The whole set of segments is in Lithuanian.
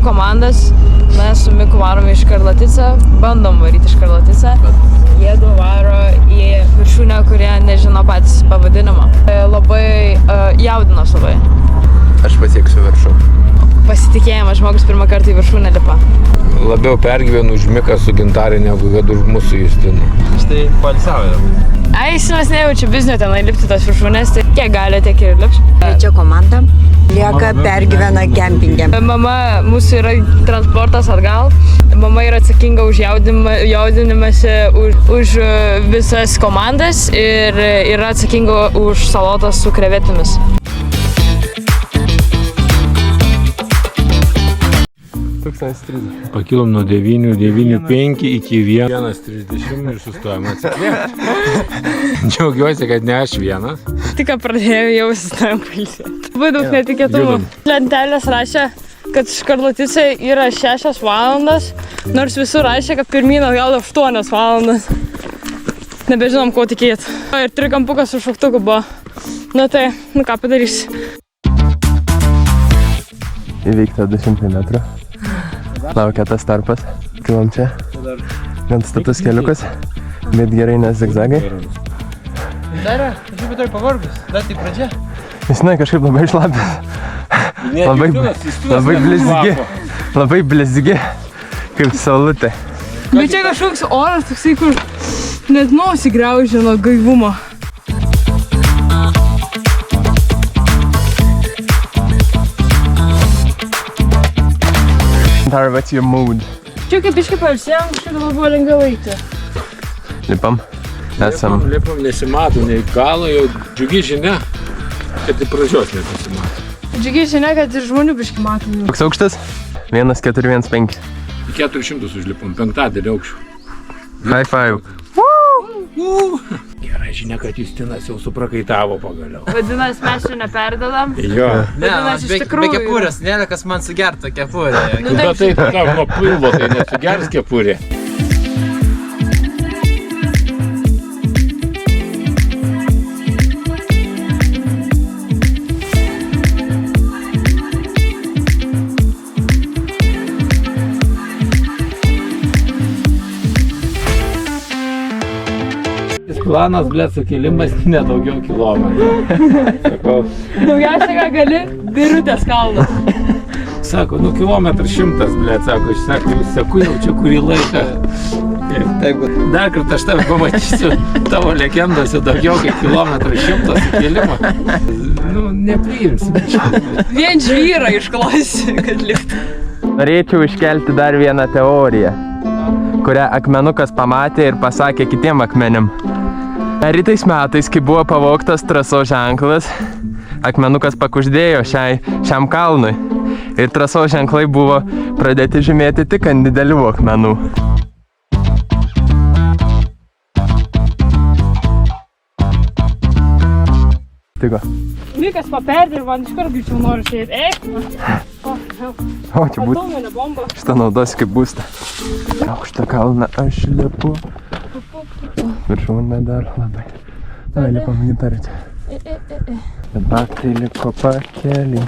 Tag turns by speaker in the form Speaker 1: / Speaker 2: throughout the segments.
Speaker 1: dvi komandas. Mes su Miku varome iš Karlaticą, bandom varyti iš Karlaticą. Jie du varo į viršūnę, kurie nežino patys pavadinimo. Labai jaudinos labai.
Speaker 2: Aš pasieksiu viršų.
Speaker 1: Pasitikėjimas, žmogus pirmą kartą į viršūnę lipa.
Speaker 3: Labiau pergyvenu už Miką su Gintarė, negu kad už mūsų Justiną.
Speaker 2: Štai poilsiauju.
Speaker 1: Justinas nejaučia biznio tenai lipti tas viršūnės, tai kiek gali, tiek ir lips.
Speaker 4: Čia komanda lieka pergyvena kempinge.
Speaker 1: Mama mūsų yra transportas atgal. Mama yra atsakinga už jaudinimąsi, už visas komandas ir yra atsakinga už salotas su krevetėmis.
Speaker 3: Pakilom nuo 9:05 iki 1:30 ir sustojom atsikvėpti. Džiaugiuosi, kad ne aš vienas.
Speaker 1: Tik pradėjau jau sustojom pailsėti. Labai daug netikėtumų. Lentelės rašė, kad iš Karlaticą yra 6 valandas, nors visur rašė, kad pirmyn atgal 8 valandas. Nebežinom, ko tikėti. Ir trikampukas su šauktuku buvo. Nu tai, ką padarys.
Speaker 2: Įveikta 200 metrų. Laukia tas tarpas. Kilom čia. Gan status keliukas, bet gerai, nes zigzagai.
Speaker 5: Dar, aš jau toj pavargus. Dar tai pradžia.
Speaker 2: Žinai, kažkaip labai išlapęs. Labai blizgi. Labai blizgi. Kaip saulutė.
Speaker 1: Bet čia kažkoks oras toksai, kur net nosį griaužia nuo gaivumo.
Speaker 2: Dar, what's your mood?
Speaker 1: Čia kaip iškai pailsėjom, kažkaip dabar buvo lengviau eiti.
Speaker 2: Lipam. Esam.
Speaker 3: Lipam, nesimato nei galo, jau džiugi žinia, kad į pradžios nepasimato.
Speaker 1: Džiugi žinia, kad ir žmonių biškai matom.
Speaker 2: Koks aukštas? 1,415.
Speaker 3: 400 užlipom, 5 aukščių.
Speaker 2: High five.
Speaker 3: Gerai žinia, kad Justinas jau suprakaitavo pagaliau.
Speaker 1: Vadinasi, mes čia neperdedam.
Speaker 3: Jo.
Speaker 1: Vadinasi, iš tikrųjų.
Speaker 5: Be kepurės, nėra kas man sugertų kepurę.
Speaker 3: Bet tai ką, nuo pilvo, tai nesugers kepurė. Planas, blėt, sukėlimas nedaugiau kilometrų. Sakau.
Speaker 1: Daugiausiai, ką gali, Birutės kalnas.
Speaker 3: Sako, 100 km, blėt, sako, aš seku jau čia kurį laiką. Dar kartą aš tave pamatysiu tavo legendose daugiau kaip 100 sukėlimą. Nu, nepriimsim.
Speaker 1: Vien žvyrą išklausi, kad liptų.
Speaker 2: Norėčiau iškelti dar vieną teoriją, kurią akmenukas pamatė ir pasakė kitiem akmenim. Pereitais metais, kai buvo pavogtas trasos ženklas, akmenukas pakuždėjo šiam kalnui ir trasos ženklai buvo pradėti žymėti tik ant didelių akmenų. Tiko.
Speaker 1: Mikas paperdė ir man iš karto greičiau noriu išeiti. Eik!
Speaker 2: O, čia būtų. Šitą naudosiu kaip būstą. Aukštą kalną aš lipu. Viršūnė dar labai. Ai, lipam Gintarė čia. Dabar tai liko pakeliai.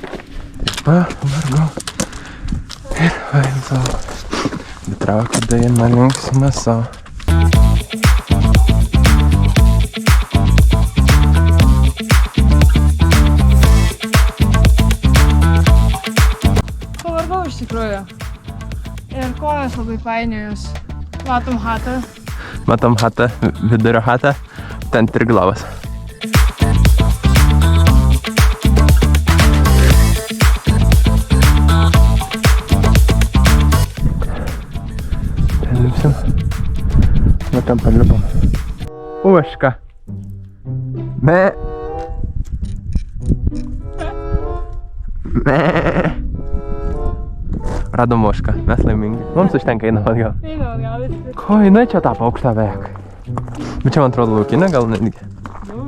Speaker 2: Taip pavargau. Ir vaizau. Betraukiu dainą linksmą savo.
Speaker 1: Pavargau iš tikrųjų. Ir kojas labai painiojus. Matom hatą.
Speaker 2: Matom hatą, vidurio hatą, ten Triglavas. Ten lipsim. Va ten palipam. Ožka. Me. Me. Radom ožką, mes laimingi. Mums užtenka einam atgal.
Speaker 1: Einam atgal.
Speaker 2: Ko, jinai čia tapo aukštą beveik. Bet čia man atrodo laukinė gal netgi.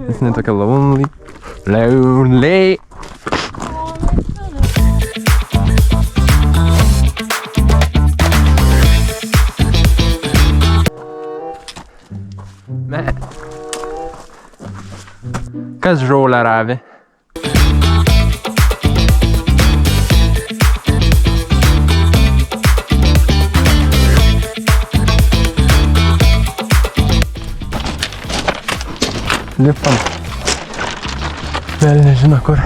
Speaker 2: Nes jinai tokia lonely. Lonely. Kas žolę ravi? Lipam. Vėl nežino kur.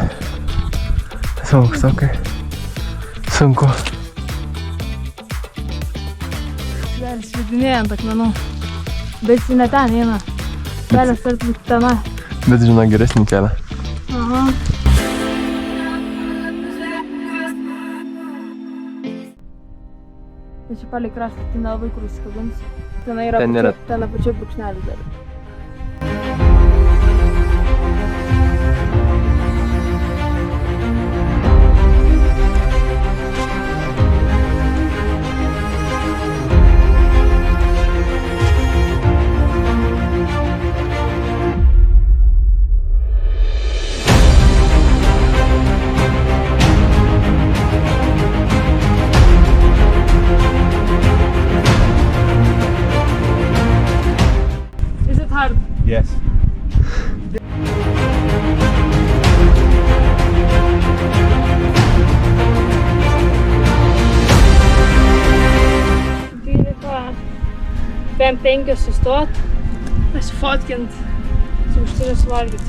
Speaker 2: Tiesiog aukštokai. Sunku.
Speaker 1: Vėlis vidinėja ant akmenų. Bet jis ne ten eina. Vėlis tarp tena.
Speaker 2: Bet žino geresnį kelią.
Speaker 1: Aha. Tai čia palei kraštą, tai nelabai kur įsikabins. Ten yra pačiai brūkšnelis dar.
Speaker 2: Yes.
Speaker 1: Bent 5 sustot, pasifotkint, sumuštinius valgyt.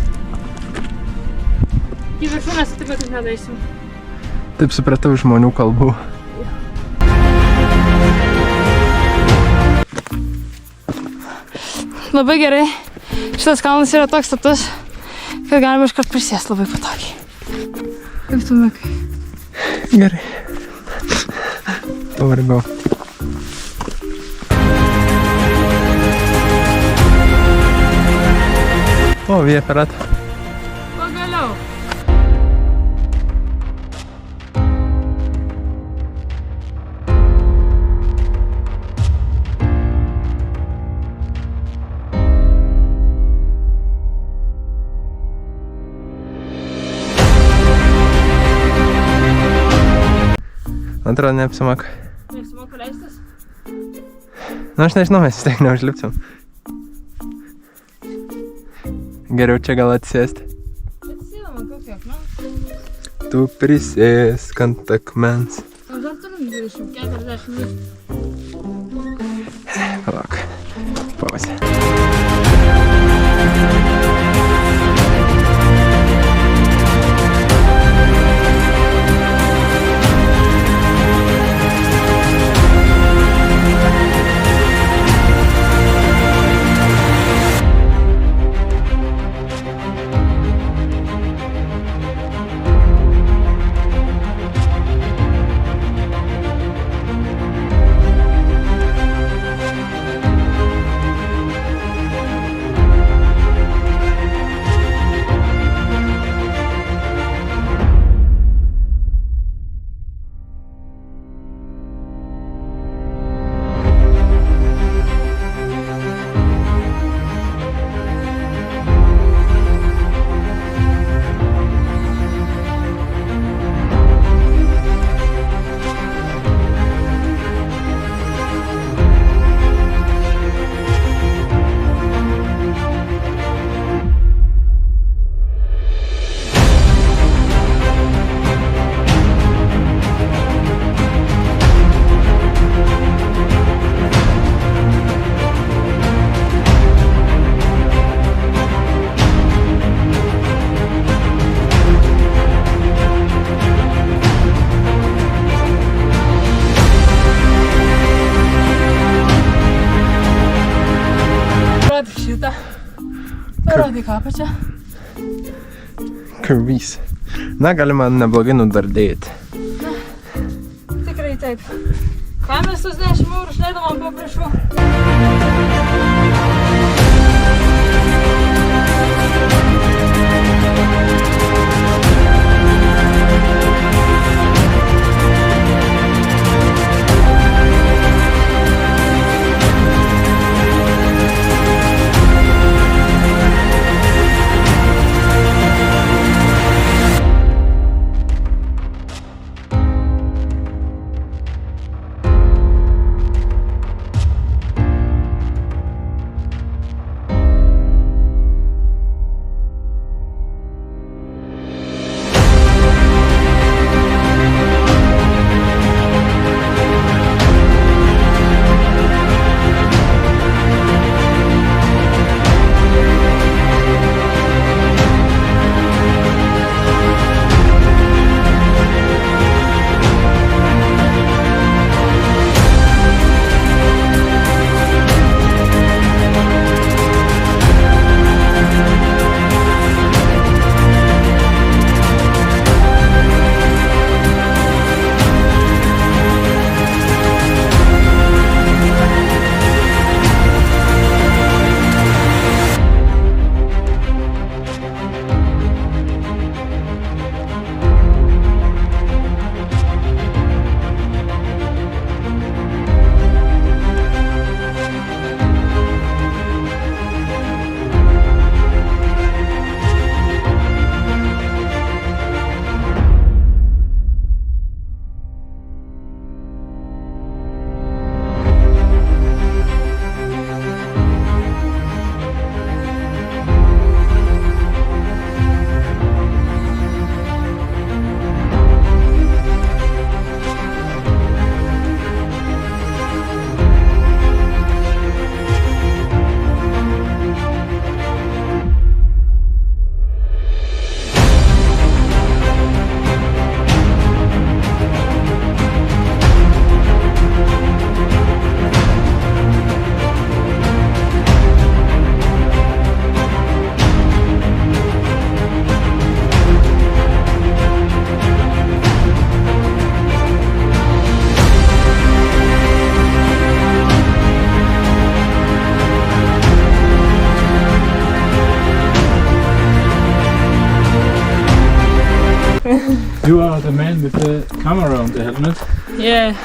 Speaker 1: Į viršūnės taip pat nedaisim.
Speaker 2: Taip supratau žmonių kalbų.
Speaker 1: Labai gerai. Šitas kalnas yra toks status, kad galima iškart prisėsti labai patogiai. Kaip tu, Mikai?
Speaker 2: Gerai. Pavargau. O, via ferrata.
Speaker 1: Pagaliau.
Speaker 2: Atrodo, neapsimaka.
Speaker 1: Neapsimaka leistis?
Speaker 2: Nu, aš nežinau, mes vis tiek neužlipsim. Geriau čia gal atsisėsti.
Speaker 1: Atsisėdama kokį akmenį.
Speaker 2: Tu prisėsk ant akmens.
Speaker 1: Aš dar turim 20-40 minučių.
Speaker 2: Palauk. Pauzė.
Speaker 1: Parodai ką pačią.
Speaker 2: Karvys. Na, galima neblogai nudardėti.
Speaker 1: Tikrai taip. Ką mes tos 10 eurų išleidom ant paprašų?
Speaker 3: You are the man with the camera on the helmet.
Speaker 1: Yeah.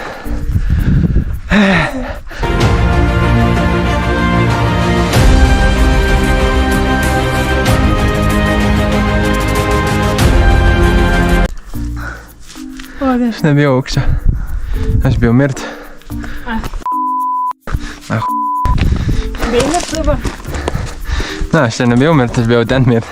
Speaker 2: Aš nebijau aukščio. Aš bijau mirti.
Speaker 1: Beina savo.
Speaker 2: Na, aš čia nebijau mirti, aš bijau ten mirti.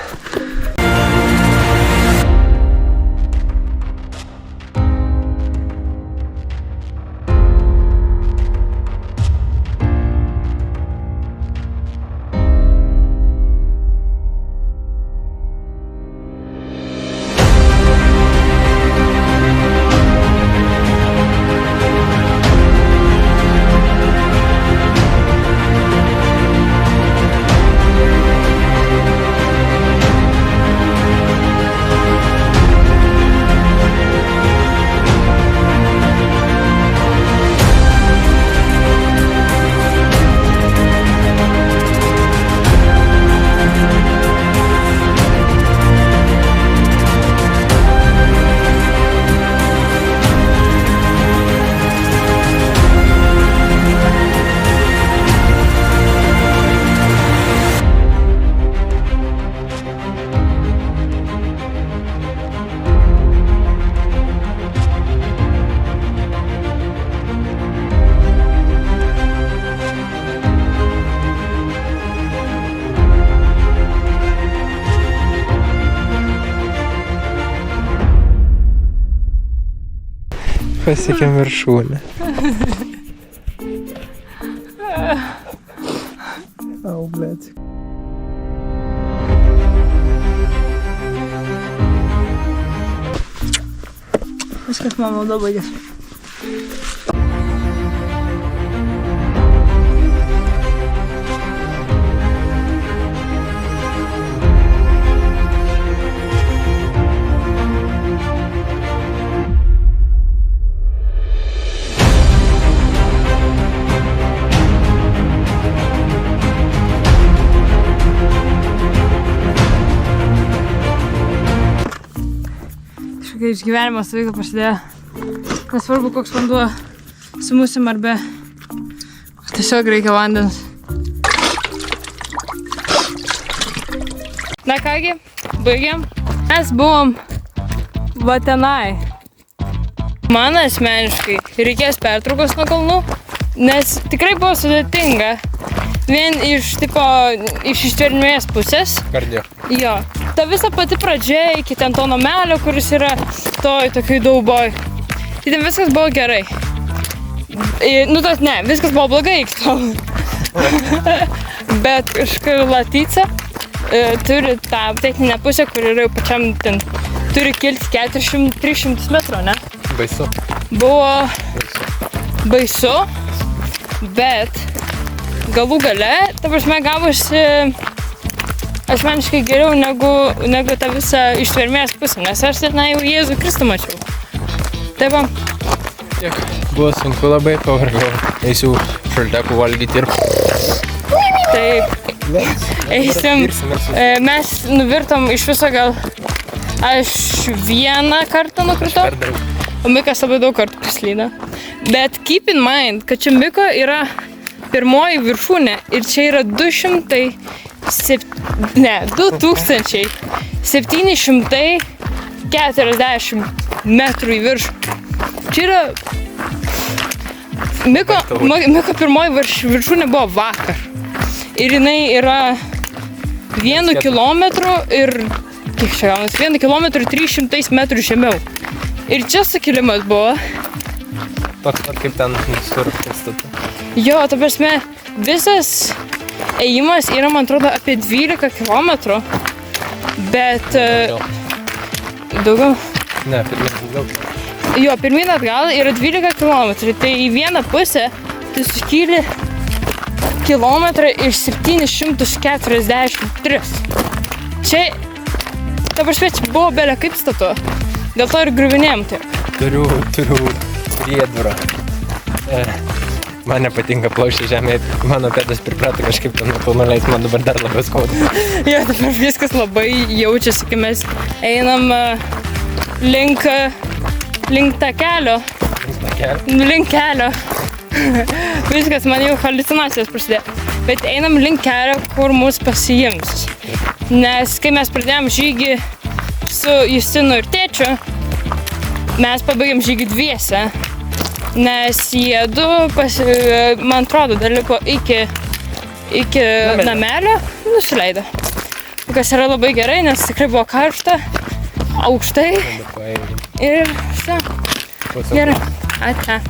Speaker 2: Pasiekėm viršūnę. Au, blėt.
Speaker 1: Viskas man malda baigės. Išgyvenimas stovykla prasidėjo. Nesvarbu, koks vanduo sumusim ar be. Tiesiog reikia vandens. Na kągi, baigiam. Mes buvom va tenai. Man asmeniškai reikės pertraukos nuo kalnų, nes tikrai buvo sudėtinga. Vien iš ištvermės pusės.
Speaker 2: Kardio.
Speaker 1: Jo. Ta visa pati pradžia iki ten to namelio, kuris yra tokioj dauboj. Tai ten viskas buvo gerai. Viskas buvo blogai iki tol. Bet Škarlatyca turi tą techninę pusę, kur yra jau pačiam ten, turi kilti 400-300 metrų, ne?
Speaker 2: Baisu.
Speaker 1: Buvo baisu, bet galų gale, ta prasme, gavosi asmeniškai geriau negu ta visa ištvermės pusė, nes aš ten jau Jėzų Kristų mačiau. Taip va.
Speaker 2: Tiek, buvo sunku labai, pavargau. Eisiu šaltekų valgyti ir...
Speaker 1: Taip. Eisim. Mes nuvirtom iš viso gal... Aš vieną kartą nukritau, o Mikas labai daug kartų prislydo. Bet keep in mind, kad čia Miko yra pirmoji viršūnė ir čia yra 2740 metrų į viršų. Čia yra... Miko pirmoji viršūnė buvo vakar. Ir jinai yra 1 kilometru ir... Kiek čia gaunas? 1 kilometrų 300 metrų žemiau. Ir čia sukilimas buvo.
Speaker 2: Toks kaip ten visur pastatą.
Speaker 1: Jo, ta prasme, visas ėjimas yra, man atrodo, apie 12 kilometrų. Bet... Daugiau?
Speaker 2: Ne, pirmyn atgal.
Speaker 1: Jo, pirmyn atgal yra 12 kilometrų. Tai į vieną pusę tu sukyli kilometrą iš 743. Čia, ta prasme, čia buvo belė kaip statu. Dėl to ir griuvinėjom tiek.
Speaker 2: Turiu priedvarą. Man nepatinka plaušti žemėje, mano pėdas priprato kažkaip ten to nuleis, man dabar dar labiau skauda.
Speaker 1: Jo, dabar viskas labai jaučiasi, kai mes einam link takelio. Link kelio. Viskas, man jau haliucinacijos prasidėjo. Bet einam link kelio, kur mus pasiims. Nes kai mes pradėjom žygį su Justinu ir tėčiu, mes pabaigėm žygį dviese. Nes jie du, man atrodo, dar liko iki namelio, nusileido. Kas yra labai gerai, nes tikrai buvo karšta, aukštai ir visa. Gerai, ate.